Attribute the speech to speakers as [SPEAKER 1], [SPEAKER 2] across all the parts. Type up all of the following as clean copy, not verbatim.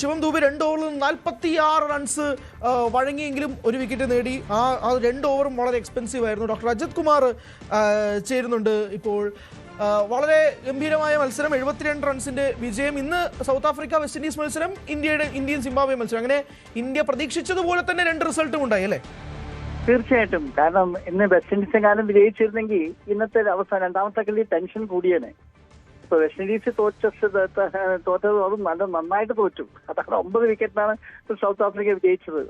[SPEAKER 1] ശിവം ദൂബെ 2 ഓവറിൽ 46 റൺസ് വഴങ്ങിയെങ്കിലും ഒരു വിക്കറ്റ് നേടി. ആ 2 ഓവറും വളരെ എക്സ്പെൻസീവ് ആയിരുന്നു. ഡോക്ടർ അജിത് കുമാർ ചേരുന്നുണ്ട് ഇപ്പോൾ. വളരെ ഗംഭീരമായ മത്സരം, 72 റൺസിന്റെ വിജയം. ഇന്ന് സൗത്ത് ആഫ്രിക്ക വെസ്റ്റ് ഇൻഡീസ് മത്സരം, ഇന്ത്യൻ സിംബാബ്വെ മത്സരം. അങ്ങനെ ഇന്ത്യ പ്രതീക്ഷിച്ചതുപോലെ തന്നെ 2 റിസൾട്ടും ഉണ്ടായി അല്ലേ?
[SPEAKER 2] തീർച്ചയായിട്ടും. കാരണം ഇന്ന് വെസ്റ്റ് ഇൻഡീസ് എങ്ങാനും വിജയിച്ചിരുന്നെങ്കിൽ ഇന്നത്തെ അവസാനം രണ്ടാമത്തെ കളി ടെൻഷൻ കൂടിയാണ്. ഇപ്പൊ വെസ്റ്റ് ഇൻഡീസ് തോറ്റത് അതും നന്നായിട്ട് തോറ്റു. അതാണ് 9 വിക്കറ്റിനാണ് സൗത്ത് ആഫ്രിക്ക വിജയിച്ചത്.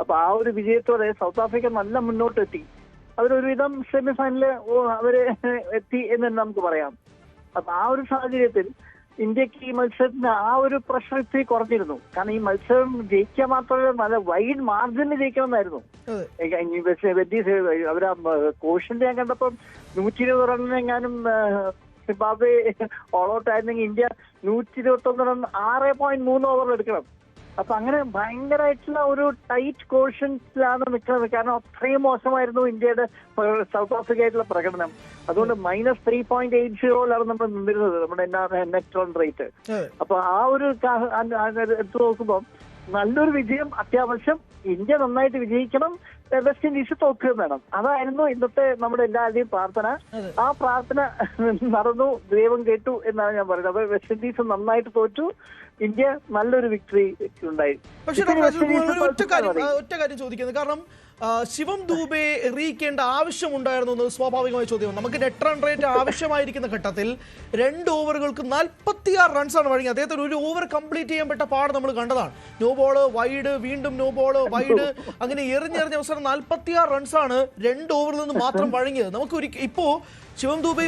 [SPEAKER 2] അപ്പൊ ആ ഒരു വിജയത്തോടെ സൗത്ത് ആഫ്രിക്ക നല്ല മുന്നോട്ടെത്തി. അവരൊരുവിധം സെമിഫൈനലില് അവര് എത്തി എന്ന് നമുക്ക് പറയാം. അപ്പൊ ആ ഒരു സാഹചര്യത്തിൽ ഇന്ത്യക്ക് ഈ മത്സരത്തിന് ആ ഒരു പ്രഷർ ഇത്തിരി കുറഞ്ഞിരുന്നു. കാരണം ഈ മത്സരം ജയിക്കാൻ മാത്രമല്ല, നല്ല വൈഡ് മാർജിനിൽ ജയിക്കണമെന്നായിരുന്നു. അവരാ കോഷ്യന്റ് ഞാൻ കണ്ടപ്പം 120 റണ്ണിനെങ്ങാനും സിംബാബ്വെ ഓൾ ഔട്ട് ആയിരുന്നെങ്കിൽ ഇന്ത്യ 121 റൺ 6.3 ഓവർ എടുക്കണം. അപ്പൊ അങ്ങനെ ഭയങ്കരമായിട്ടുള്ള ഒരു ടൈറ്റ് കോഷ്യൻസിലാണ് നിൽക്കുന്നത്. കാരണം അത്രയും മോശമായിരുന്നു ഇന്ത്യയുടെ സൗത്ത് ആഫ്രിക്കയായിട്ടുള്ള പ്രകടനം. അതുകൊണ്ട് -3.80 നമ്മൾ നിന്നിരുന്നത് നമ്മുടെ നെറ്റ് റൺ റേറ്റ്. അപ്പൊ ആ ഒരു എടുത്തു നോക്കുമ്പോൾ നല്ലൊരു വിജയം അത്യാവശ്യം. ഇന്ത്യ നന്നായിട്ട് വിജയിക്കണം, വെസ്റ്റ് ഇൻഡീസ് തോക്കുകയും വേണം. അതായിരുന്നു ഇന്നത്തെ നമ്മുടെ എല്ലാവരുടെയും പ്രാർത്ഥന. ആ പ്രാർത്ഥന നടന്നു, ദൈവം കേട്ടു എന്നാണ് ഞാൻ പറയുന്നത്. അപ്പൊ വെസ്റ്റ് ഇൻഡീസ് നന്നായിട്ട് തോറ്റു, ഇന്ത്യ നല്ലൊരു വിക്ടറി ഉണ്ടായി.
[SPEAKER 1] പക്ഷേ ഒറ്റ കാര്യം ചോദിക്കുന്നത്, കാരണം ശിവം ദൂബെ എറിയിക്കേണ്ട ആവശ്യമുണ്ടായിരുന്നു എന്ന് സ്വാഭാവികമായ ചോദ്യമാണ്. നമുക്ക് നെറ്റ് റൺ റേറ്റ് ആവശ്യമായിരിക്കുന്ന ഘട്ടത്തിൽ 2 ഓവറുകൾക്ക് 46 റൺസാണ് വഴങ്ങിയത്. അദ്ദേഹത്തിന് ഒരു ഓവർ കംപ്ലീറ്റ് ചെയ്യാൻ പറ്റ പാട് നമ്മൾ കണ്ടതാണ്. നോ ബോള് വൈഡ്, വീണ്ടും നോ ബോള് വൈഡ്, അങ്ങനെ എറിഞ്ഞെറിഞ്ഞ അവസരം 46 റൺസാണ് 2 ഓവറിൽ നിന്ന് മാത്രം വഴങ്ങിയത്. നമുക്ക് ഇപ്പോ ശിവം ദൂബെ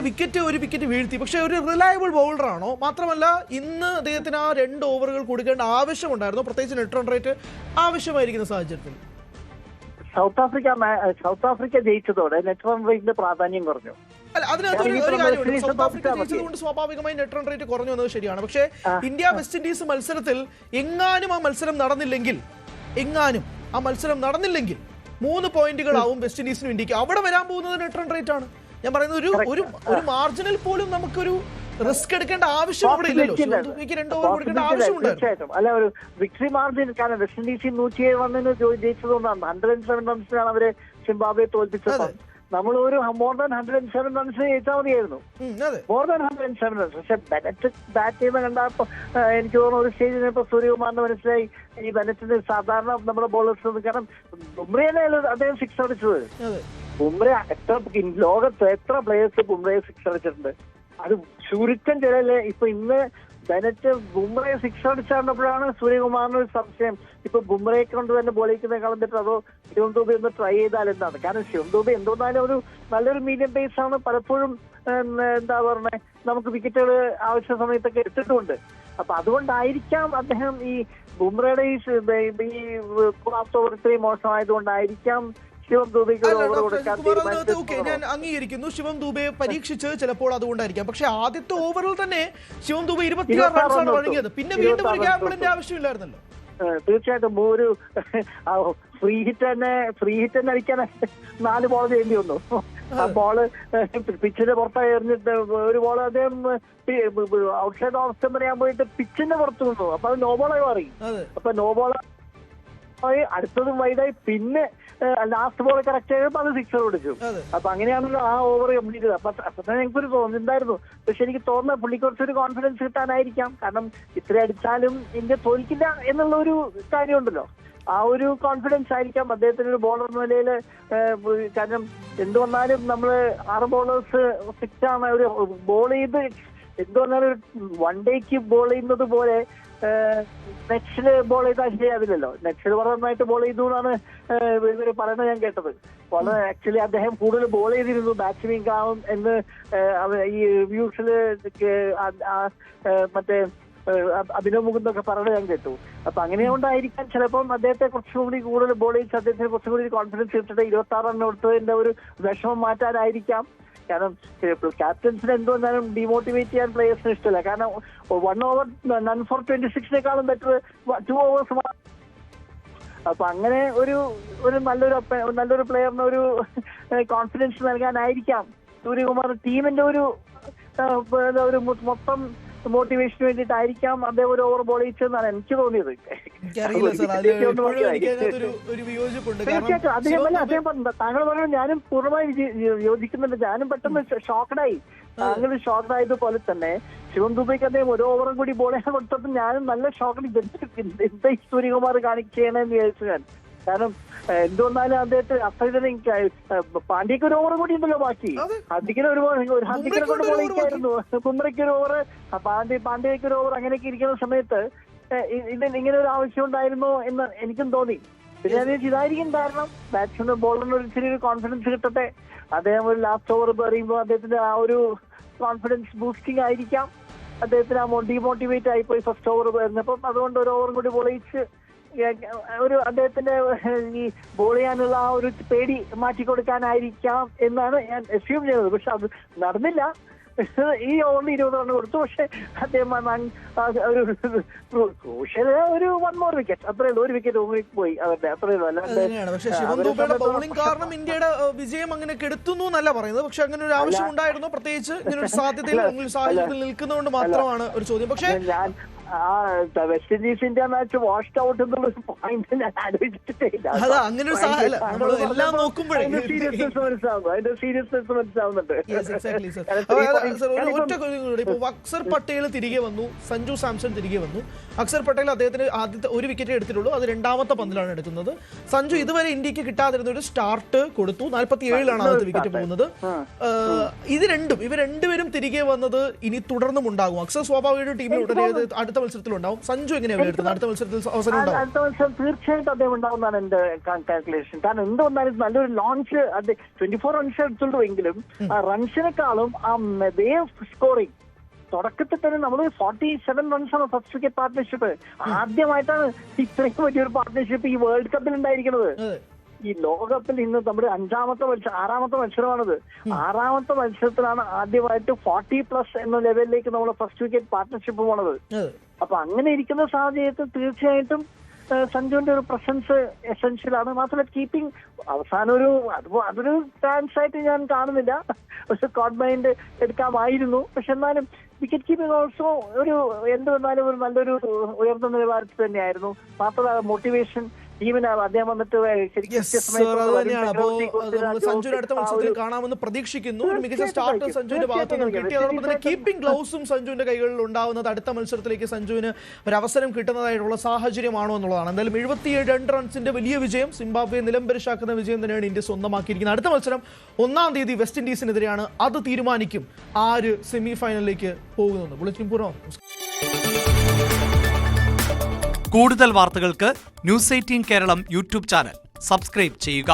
[SPEAKER 1] ഒരു വിക്കറ്റ് വീഴ്ത്തി, പക്ഷെ ഒരു റിലയബിൾ ബൗളറാണോ? മാത്രമല്ല ഇന്ന് അദ്ദേഹത്തിന് ആ 2 ഓവറുകൾ കൊടുക്കേണ്ട ആവശ്യമുണ്ടായിരുന്നു, പ്രത്യേകിച്ച് നെറ്റ് റൺ റേറ്റ് ആവശ്യമായിരിക്കുന്ന സാഹചര്യത്തിൽ.
[SPEAKER 2] സൗത്ത് ആഫ്രിക്ക ജയിച്ചതോടെ നെറ്റ് റൺ റേറ്റിന്റെ പ്രാധാന്യം കുറഞ്ഞു.
[SPEAKER 1] അതിനകത്ത് ഒരു കാര്യമുണ്ട്, സൗത്ത് ആഫ്രിക്ക ജയിച്ചതുകൊണ്ട് സ്വാഭാവികമായി നെറ്റ് റൺ റേറ്റ് കുറഞ്ഞു എന്നത് ശരിയാണ്. പക്ഷേ ഇന്ത്യ വെസ്റ്റ് ഇൻഡീസ് മത്സരത്തിൽ എങ്ങാനും ആ മത്സരം നടന്നില്ലെങ്കിൽ 3 പോയിന്റുകളാവും വെസ്റ്റ് ഇൻഡീസിനും ഇന്ത്യക്ക്. അവിടെ വരാൻ പോകുന്നത് നെറ്റ് റൺ റേറ്റ് ആണ്. ഞാൻ പറയുന്നത് ഒരു മാർജിനിൽ പോലും നമുക്കൊരു റിസ്ക് എടുക്കേണ്ട ആവശ്യം അവിടെ ഇല്ലല്ലോ.
[SPEAKER 2] തീർച്ചയായിട്ടും അല്ല, ഒരു വിക്ടറി മാർജിൻ. കാരണം വെസ്റ്റ് ഇൻഡീസ് 107 റണ്ണിന് ജയിച്ചതുകൊണ്ടാണ് 107 റൺസിനാണ് അവരെ സിംബാബ്വെ തോൽപ്പിച്ചത്. നമ്മൾ ഒരു മോർ ദാൻ 107 റൺസ് ജയിച്ചാൽ മതിയായിരുന്നു, മോർ ദാൻ 107 റൺസ്. പക്ഷെ ബെനറ്റ് ബാറ്റ് ചെയ്യുന്ന കണ്ടപ്പോ എനിക്ക് തോന്നുന്നു ഒരു സ്റ്റേജിൽ ഇപ്പൊ സൂര്യകുമാറിന് മനസ്സിലായി ഈ ബെനറ്റിന് സാധാരണ നമ്മുടെ ബോളേഴ്സ്, കാരണം ബുംറയെ അദ്ദേഹം 6 അടിച്ചത്. ബുംറ ലോകത്ത് എത്ര പ്ലേയേഴ്സ് ബുംറയെ 6 അടിച്ചിട്ടുണ്ട്? അത് ചുരുക്കം ചിലല്ലേ. ഇപ്പൊ ഇന്ന് ബെനറ്റ് ബുംറയെ 6 അടിച്ചാണ്ടപ്പോഴാണ് സൂര്യകുമാറിന് ഒരു സംശയം, ഇപ്പൊ ബുംറയെ കൊണ്ട് തന്നെ ബോളിക്കുന്നേക്കാളും തെറ്റ് അതോ ശിവം ദൂബെ ഒന്ന് ട്രൈ ചെയ്താൽ എന്താണ്? കാരണം ശിവം ദൂബെ എന്തുകൊണ്ടാലും ഒരു നല്ലൊരു മീഡിയം പേസ് ആണ്. പലപ്പോഴും എന്താ പറഞ്ഞേ, നമുക്ക് വിക്കറ്റുകൾ ആവശ്യ സമയത്തൊക്കെ എടുത്തിട്ടുണ്ട്. അപ്പൊ അതുകൊണ്ടായിരിക്കാം അദ്ദേഹം ഈ ബുംറയുടെ ഈ ലാസ്റ്റ് ഓവർ ഇത്രയും മോശമായതുകൊണ്ടായിരിക്കാം ശിവം ദൂബെക്ക് ഓവർ കൊടുക്കാൻ.
[SPEAKER 1] ഞാൻ അംഗീകരിക്കുന്നു, ശിവം ദൂബെ പരീക്ഷിച്ചത് ചിലപ്പോൾ അതുകൊണ്ടായിരിക്കാം. പക്ഷെ ആദ്യത്തെ ഓവറിൽ തന്നെ ശിവം ദൂബെ 26 റൺസാണ് വഴങ്ങിയത്. പിന്നെ വീണ്ടും ഒരു ഗ്യാപ്പിളിന്റെ ആവശ്യമില്ലായിരുന്നല്ലോ.
[SPEAKER 2] തീർച്ചയായിട്ടും ഒരു ഫ്രീ ഹിറ്റ് തന്നെ അടിക്കാൻ 4 ബോൾ ചെയ്യേണ്ടി വന്നു. ആ ബോള് പിച്ചിന്റെ പുറത്തായി എറിഞ്ഞിട്ട് ഒരു ബോൾ അദ്ദേഹം ഔട്ട്സൈഡ് ഓഫ് സ്റ്റംപ് ചെയ്യാൻ പോയിട്ട് പിച്ചിന്റെ പുറത്ത് കൊണ്ടു. അപ്പൊ അത് നോ ബോളായി മാറി. അപ്പൊ നോ ബോളായി അടുത്തതും വൈഡായി, പിന്നെ ലാസ്റ്റ് ബോൾ കറക്റ്റ് ആയപ്പോ അത് 6 പിടിച്ചു. അപ്പൊ അങ്ങനെയാണല്ലോ ആ ഓവർ കംപ്ലീറ്റ് ചെയ്തത്. അപ്പൊ തന്നെ എനിക്കൊരു തോന്നുന്നുണ്ടായിരുന്നു. പക്ഷെ എനിക്ക് തോന്നുന്നത് പുള്ളിക്ക് കുറച്ചൊരു കോൺഫിഡൻസ് കിട്ടാനായിരിക്കാം. കാരണം ഇത്ര അടിച്ചാലും ഇന്ത്യ തോൽക്കില്ല എന്നുള്ള ഒരു കാര്യമുണ്ടല്ലോ, ആ ഒരു കോൺഫിഡൻസ് ആയിരിക്കാം അദ്ദേഹത്തിന് ഒരു ബോളർ എന്ന നിലയിൽ. കാരണം എന്ത് വന്നാലും നമ്മള് 6 ബോളേഴ്സ് 6 ആണ് ഒരു ബോൾ ചെയ്ത്, എന്ത് വന്നാലും ഒരു 1 ഡേക്ക് ബോൾ ചെയ്യുന്നത് പോലെ നെക്സ്റ്റില് ബോൾ ചെയ്താൽ ശരിയാവില്ലല്ലോ. നെക്സ്റ്റിൽ വളരെ നന്നായിട്ട് ബോൾ ചെയ്തു എന്നാണ് ഇവര് പറയുന്നത് ഞാൻ കേട്ടത്. വളരെ ആക്ച്വലി അദ്ദേഹം കൂടുതൽ ബോൾ ചെയ്തിരുന്നു, ബാറ്റ്സ്മാൻ ആവും എന്ന് ഈ റിവ്യൂസില് മറ്റേ അഭിനവ് മുകുന്ദൊക്കെ പറയുന്നത് ഞാൻ കേട്ടു. അപ്പൊ അങ്ങനെയുകൊണ്ടായിരിക്കാം ചിലപ്പം അദ്ദേഹത്തെ കുറച്ചുകൂടി കൂടുതൽ ബോൾ ചെയ്ത് അദ്ദേഹത്തിന് കുറച്ചുകൂടി കോൺഫിഡൻസ് കിട്ടിട്ട് 26 റൺ കൊടുത്തതിന്റെ ഒരു വിഷമം മാറ്റാനായിരിക്കാം. കാരണം ക്യാപ്റ്റൻസിന് എന്തുവന്നാലും ഡിമോട്ടിവേറ്റ് ചെയ്യാൻ പ്ലേയേഴ്സിന് ഇഷ്ടമല്ല. കാരണം 1 over none for 26 better 2 overs. അപ്പൊ അങ്ങനെ ഒരു നല്ലൊരു പ്ലെയറിന് ഒരു കോൺഫിഡൻസ് നൽകാനായിരിക്കാം സൂര്യകുമാർ ടീമിന്റെ ഒരു മൊത്തം മോട്ടിവേഷന് വേണ്ടിയിട്ടായിരിക്കാം അദ്ദേഹം ഒരു ഓവർ ബോൾ ചെയ്യിച്ചതെന്നാണ് എനിക്ക് തോന്നിയത്.
[SPEAKER 1] എനിക്കറിയില്ല സർ, ഒരു വിയോജിപ്പുണ്ട്.
[SPEAKER 2] തീർച്ചയായിട്ടും അദ്ദേഹം പറഞ്ഞു, താങ്കൾ പറയുന്നത് ഞാനും പൂർണ്ണമായി യോജിക്കുന്നുണ്ട്. ഞാനും പെട്ടെന്ന് ഷോക്കഡായി. അങ്ങനെ ഷോക്കഡായതുപോലെ തന്നെ ശിവം ദുബൈക്ക് അദ്ദേഹം ഒരു ഓവറും കൂടി ബോൾ ചെയ്യാൻ കൊടുത്തപ്പോൾ ഞാനും നല്ല ഷോക്കഡ്. എന്താ സൂര്യകുമാർ ചെയ്യണമെന്ന് വിചാരിച്ചു ഞാൻ. കാരണം എന്തുകൊണ്ടാലും അദ്ദേഹത്തെ അത്രയും പാണ്ഡ്യക്ക് ഒരു ഓവർ കൂടി ഉണ്ടല്ലോ ബാക്കി. ഹർദിക്കിന് ഒരു ഹർദിക്കിനെ കൊണ്ട് ബോളിക്കായിരുന്നു, ബുംറയ്ക്ക് ഒരു ഓവർ, പാണ്ഡ്യയ്ക്ക് ഒരു ഓവർ, അങ്ങനെയൊക്കെ ഇരിക്കുന്ന സമയത്ത് ഇങ്ങനെ ഒരു ആവശ്യം ഉണ്ടായിരുന്നോ എന്ന് എനിക്കും തോന്നി. പിന്നെ ഞാൻ ഇതായിരിക്കും കാരണം ബാറ്റ്സ്മാൻ ബോളറിന് ഒരു ചെറിയൊരു കോൺഫിഡൻസ് കിട്ടട്ടെ. അദ്ദേഹം ഒരു ലാസ്റ്റ് ഓവർ എറിയുമ്പോൾ അദ്ദേഹത്തിന്റെ ആ ഒരു കോൺഫിഡൻസ് ബൂസ്റ്റിംഗ് ആയിരിക്കാം. അദ്ദേഹത്തിന് ആ ഡീമോട്ടിവേറ്റ് ആയിപ്പോയി ഫസ്റ്റ് ഓവർ വരുന്നപ്പം. അതുകൊണ്ട് ഒരു ഓവറും കൂടി ബോൾ ചെയ്യിച്ച് ഒരു അദ്ദേഹത്തിന്റെ ഈ ബോൾ ചെയ്യാനുള്ള ആ ഒരു പേടി മാറ്റിക്കൊടുക്കാനായിരിക്കാം എന്നാണ് ഞാൻ അസ്യൂം ചെയ്തത്. പക്ഷെ അത് നടന്നില്ല. ഈ ഓവറിൽ 20 റൺ കൊടുത്തു. പക്ഷെ അദ്ദേഹം ഒരു 1 more വിക്കറ്റ്, അത്രേ ഉള്ളൂ. ഒരു വിക്കറ്റ് പോയി അവരുടെ, അത്രേ ഉള്ളൂ.
[SPEAKER 1] പക്ഷേ ശിവം ദുബെയുടെ ബൗളിംഗ് കാരണം ഇന്ത്യയുടെ വിജയം അങ്ങനെ കെടുത്തുന്നു എന്നല്ല പറയുന്നത്. പക്ഷെ അങ്ങനെ ഒരു ആവശ്യം ഉണ്ടായിരുന്നു, പ്രത്യേകിച്ച് ഇങ്ങനെ ഒരു സാഹചര്യത്തിൽ നിൽക്കുന്നതുകൊണ്ട് മാത്രമാണ് ഒരു ചോദ്യം. പക്ഷേ
[SPEAKER 2] west Indies India match washed out എന്നുള്ളൊരു പോയിന്റ് ഞാൻ ആലോചിച്ചിട്ടില്ല.
[SPEAKER 1] അങ്ങനെ ഒരു എല്ലാം നോക്കുമ്പോഴേ
[SPEAKER 2] അതിന്റെ സീരിയസ്നെസ് മനസ്സിലാവുന്നുണ്ട്.
[SPEAKER 1] ഇപ്പൊ അക്സർ പട്ടേൽ തിരികെ വന്നു, സഞ്ജു സാംസൺ തിരികെ വന്നു. അക്സർ പട്ടേൽ അദ്ദേഹത്തിന് ആദ്യത്തെ ഒരു വിക്കറ്റ് എടുത്തിട്ടുള്ളൂ, അത് 2ാമത്തെ പന്തിലാണ് എടുക്കുന്നത്. സഞ്ജു ഇതുവരെ ഇന്ത്യക്ക് കിട്ടാതിരുന്ന ഒരു സ്റ്റാർട്ട് കൊടുത്തു, 47ാണ് ആദ്യത്തെ വിക്കറ്റ് പോകുന്നത്. ഇവർ രണ്ടുപേരും തിരികെ വന്നത് ഇനി തുടർന്നും ഉണ്ടാകും. അക്സർ സ്വാഭാവിക ടീമിൽ അടുത്ത മത്സരത്തിലുണ്ടാവും. സഞ്ജു എങ്ങനെയാണ് വിലയിരുത്തുന്നത്? അടുത്ത മത്സരത്തിൽ അവസരം ഉണ്ടാവും?
[SPEAKER 2] അടുത്ത മത്സരം തീർച്ചയായിട്ടും അദ്ദേഹം ഉണ്ടാവുന്നതാണ് എന്റെ കാൽക്കുലേഷൻ. കാരണം എന്തുകൊണ്ടാലും നല്ലൊരു ലോഞ്ച് 24 റൺസ് എടുത്തുള്ളൂ എങ്കിലും റൺസിനെക്കാളും ആ വേവ് സ്കോറിംഗ് തുടക്കത്തിൽ തന്നെ നമ്മൾ 47 റൺസാണ് ഫസ്റ്റ് വിക്കറ്റ് പാർട്ട്ണർഷിപ്പ്. ആദ്യമായിട്ടാണ് ഇത്രയും വലിയൊരു പാർട്ട്ണർഷിപ്പ് ഈ വേൾഡ് കപ്പിൽ ഉണ്ടായിരിക്കുന്നത്. ഈ ലോകകപ്പിൽ ഇന്ന് നമ്മുടെ 6ാമത്തെ മത്സരമാണത്. 6ാമത്തെ മത്സരത്തിലാണ് ആദ്യമായിട്ട് 40+ എന്ന ലെവലിലേക്ക് നമ്മൾ ഫസ്റ്റ് വിക്കറ്റ് പാർട്ട്ണർഷിപ്പ് പോണത്. അപ്പൊ അങ്ങനെ ഇരിക്കുന്ന സാഹചര്യത്തിൽ തീർച്ചയായിട്ടും സഞ്ജുവിന്റെ ഒരു പ്രസൻസ് എസെൻഷ്യൽ ആണ്. മാത്രമല്ല കീപ്പിംഗ് അവസാനം അതൊരു ചാൻസ് ആയിട്ട് ഞാൻ കാണുന്നില്ല. പക്ഷെ കോട്ട് മൈൻഡ് എടുക്കാമായിരുന്നു. പക്ഷെ എന്നാലും വിക്കറ്റ് കീപ്പിംഗ് ഓൾസോ എന്ത് വന്നാലും ഒരു നല്ലൊരു ഉയർന്ന നിലവാരത്തിൽ തന്നെയായിരുന്നു. മാത്രമല്ല മോട്ടിവേഷൻ ടീമിന് അദ്ദേഹം വന്നിട്ട്
[SPEAKER 1] സഞ്ജുവിന്റെ അടുത്ത മത്സരത്തിൽ കാണാമെന്ന് പ്രതീക്ഷിക്കുന്നു. ഒരു മികച്ച സ്റ്റാർട്ട് സഞ്ജുവിന്റെ ഭാഗത്ത് നിന്ന് കിട്ടി. അതോടൊപ്പം തന്നെ കീപ്പിംഗ് ഗ്ലൗസും സഞ്ജുവിന്റെ കൈകളിൽ ഉണ്ടാവുന്നത് അടുത്ത മത്സരത്തിലേക്ക് സഞ്ജുവിന് ഒരു അവസരം കിട്ടുന്നതായിട്ടുള്ള സാഹചര്യമാണോ എന്നുള്ളതാണ്. എന്തായാലും 77 റൺസിന്റെ വലിയ വിജയം, സിംബാബ്വെ നിലംപരിശാക്കുന്ന വിജയം തന്നെയാണ് ഇന്ത്യ സ്വന്തമാക്കിയിരിക്കുന്നത്. അടുത്ത മത്സരം 1-ാം തീയതി വെസ്റ്റ് ഇൻഡീസിനെതിരെയാണ്. അത് തീരുമാനിക്കും ആര് സെമി ഫൈനലിലേക്ക് പോകുന്നത്. ബുള്ളറ്റിൻ പൂർണ്ണമാകും.
[SPEAKER 3] കൂടുതൽ വാർത്തകൾക്ക് news 18 Keralam YouTube channel subscribe ചെയ്യുക.